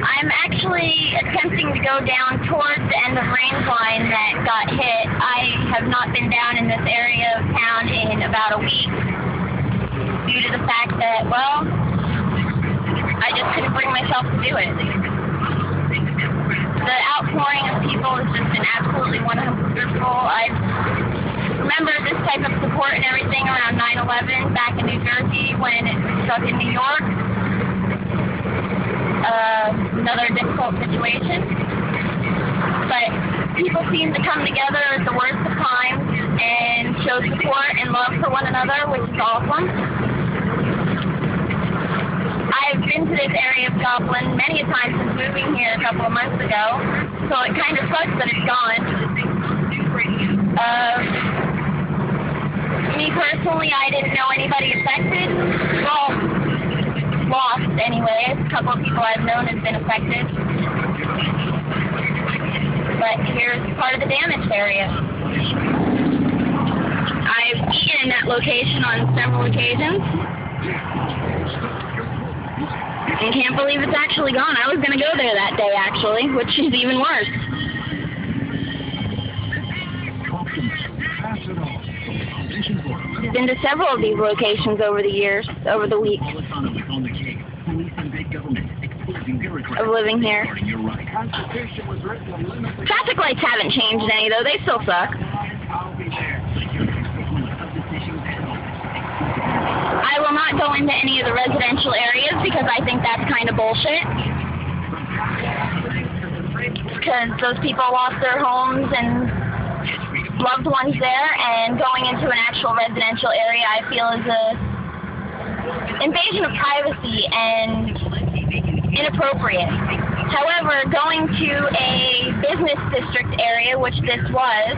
I'm actually attempting to go down towards the end of Rangeline that got hit. I have not been down in this area of town in about a week due to the fact that, well, I just couldn't bring myself to do it. The outpouring of people has just been absolutely wonderful. I remember this type of support and everything around 9/11 back in New Jersey when it was stuck in New York. Another difficult situation. But people seem to come together at the worst of times and show support and love for one another, which is awesome. I've been to this area of Joplin many a time since moving here a couple of months ago, so it kind of sucks that it's gone. Me personally, I didn't know anybody affected. Well, lost anyways. A couple of people I've known have been affected. But here's part of the damaged area. I've eaten in that location on several occasions. And can't believe it's actually gone. I was going to go there that day, actually, which is even worse. Been to several of these locations over the years, over the week of living here. Traffic lights haven't changed any, though. They still suck. I will not go into any of the residential areas because I think that's kind of bullshit. Because those people lost their homes and loved ones there, and going into an actual residential area I feel is a invasion of privacy and inappropriate. However, going to a business district area, which this was,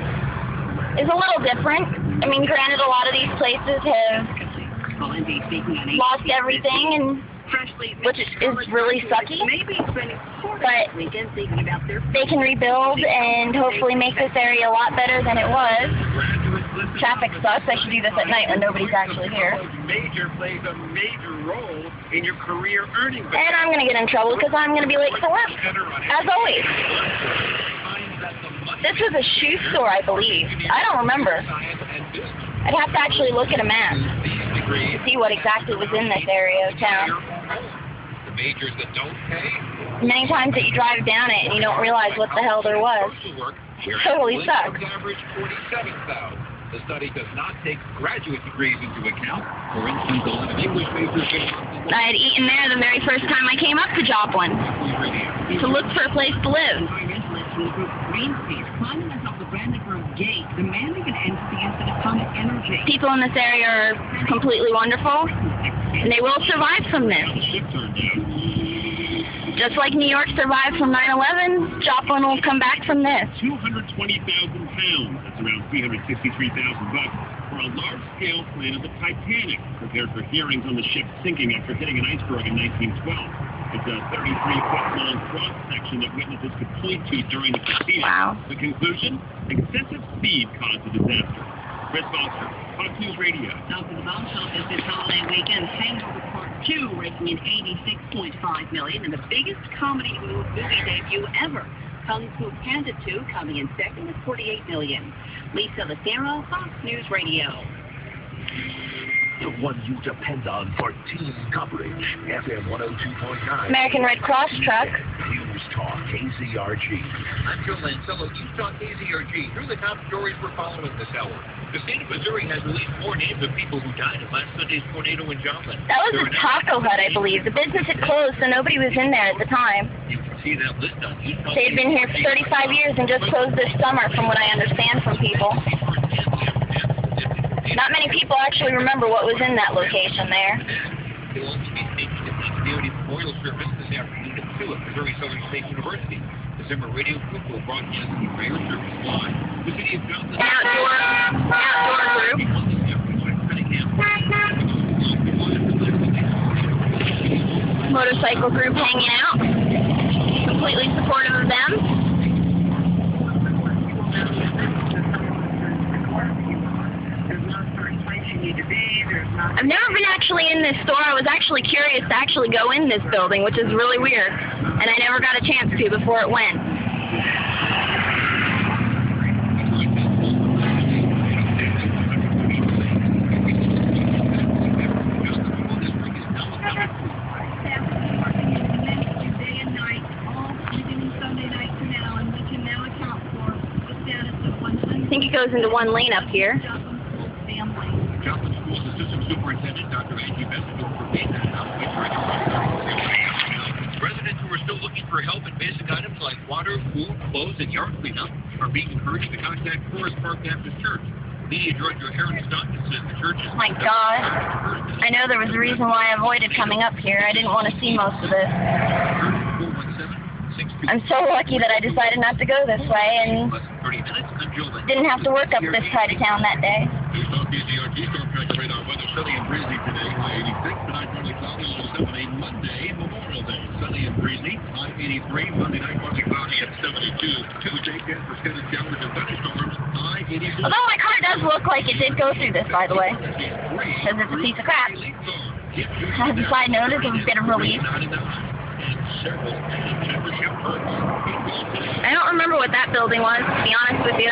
is a little different. I mean, granted, a lot of these places have lost everything, and which is really sucky, but they can rebuild and hopefully make this area a lot better than it was. Traffic sucks. I should do this at night when nobody's actually here. Major plays a major role in your career earnings. And I'm going to get in trouble because I'm going to be late for work, as always. This was a shoe store, I believe. I don't remember. I'd have to actually look at a map to see what exactly was in this area of town. The majors that don't pay. Many times that you drive down it and you don't realize what the hell there was. It totally sucks. Average 47,000. The study does not take graduate degrees into account. For instance, a lot of English majors. I had eaten there the very first time I came up to Joplin to look for a place to live. People in this area are completely wonderful, and they will survive from this. Just like New York survived from 9/11, Joplin will come back from this. 220,000 pounds, that's around $363,000 for a large-scale plan of the Titanic, prepared for hearings on the ship sinking after hitting an iceberg in 1912. It's a 33-foot-long cross-section that witnesses could point to during the proceedings. Wow. The conclusion? Excessive speed caused the disaster. Chris Foster, Fox News Radio. Now to the box office this holiday weekend, Hangover Part 2, raking in $86.5 million, and the biggest comedy movie debut ever. Kung Fu Panda 2 coming in second at $48 million. Lisa Lucero, Fox News Radio. The one you depend on for team coverage. FM 102.9. American Red Cross truck. News Talk KZRG. I'm Joe Lancello, News Talk KZRG. Here are the top stories we're following this hour. The state of Missouri has released more names of people who died in last Sunday's tornado in Joplin. That was a taco hut, I believe. The business had closed, so nobody was in there at the time. You can see that list on News Talk. They had been here for 35 years and just closed this summer, from what I understand from people. Not many people actually remember what was in that location there. They will also be taking the continuity memorial service this afternoon at 2 at Missouri Southern State University. December Radio Group will broadcast the prayer service live. The city of Joplin. Outdoor group. Motorcycle group hanging out. Completely supportive of them. There's not a certain place you need to be. There's not I've never been actually in this store. I was actually curious to actually go in this building, which is really weird. And I never got a chance to before it went. I think it goes into one lane up here. Joplin Schools Assistant Superintendent Dr. Angie Bessador for residents who are still looking for help in basic items like water, food, clothes, and yard cleanup are being encouraged to contact Forest Park Baptist Church. Media Director Aaron Stockton says the church is... My God. I know there was a reason why I avoided coming up here. I didn't want to see most of this. I'm so lucky that I decided not to go this way and didn't have to work up this side of town that day. Sunny and breezy today, high 86, tonight partly cloudy, low 78, Monday, Memorial Day, sunny and breezy, high 83, Monday night partly cloudy at 72, Tuesday, for scattered showers and thunderstorms, high 86. Although my car does look like it did go through this, by the way, because it's a piece of crap. As a side note, it was a bit of relief. I don't remember what that building was, to be honest with you.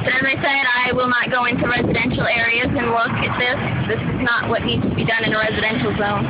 But as I said, I will not go into residential areas and look at this. This is not what needs to be done in a residential zone.